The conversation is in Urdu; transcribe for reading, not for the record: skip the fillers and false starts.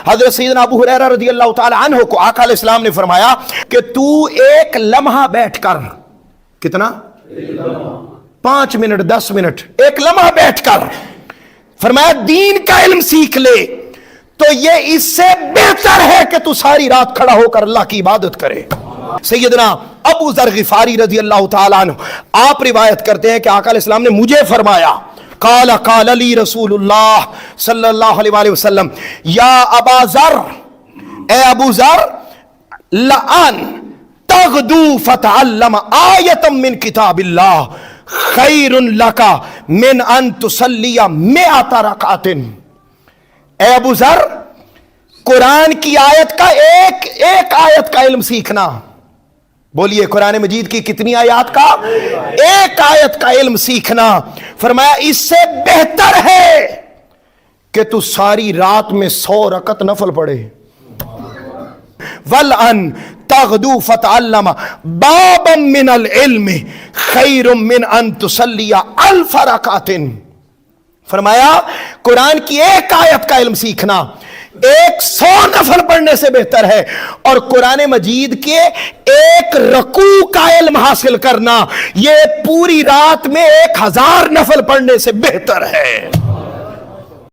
حضرت سیدنا ابو ہریرہ رضی اللہ تعالی عنہ کو آقا علیہ السلام نے فرمایا کہ تو ایک لمحہ بیٹھ کر، کتنا؟ 5 منٹ 10 منٹ، ایک لمحہ بیٹھ کر فرمایا دین کا علم سیکھ لے تو یہ اس سے بہتر ہے کہ تو ساری رات کھڑا ہو کر اللہ کی عبادت کرے۔ سیدنا ابو ذر غفاری رضی اللہ تعالیٰ عنہ آپ روایت کرتے ہیں کہ آقا علیہ السلام نے مجھے فرمایا، قال لی رسول اللہ صلی اللہ علیہ وآلہ وسلم، یا ابا ذر، اے ابو ذر، لأن تغدو فتعلم آیتا من کتاب اللہ خیر لک من ان تصلی 100 رکعت۔ اے ابو ذر، قرآن کی آیت کا ایک آیت کا علم سیکھنا، بولیے قرآن مجید کی کتنی آیات کا؟ ایک آیت کا علم سیکھنا، فرمایا اس سے بہتر ہے کہ تو ساری رات میں 100 رکعت نفل پڑھے۔ وَلْأَن تَغْدُو فَتَعَلَّمَ بَابًا مِّنَ الْعِلْمِ خَيْرٌ مِّنْ أَن تُصَلِّيَ 1000 رَكْعَةٍ۔ فرمایا قرآن کی ایک آیت کا علم سیکھنا 100 نفل پڑھنے سے بہتر ہے، اور قرآن مجید کے ایک رکوع کا علم حاصل کرنا یہ پوری رات میں 1000 نفل پڑھنے سے بہتر ہے۔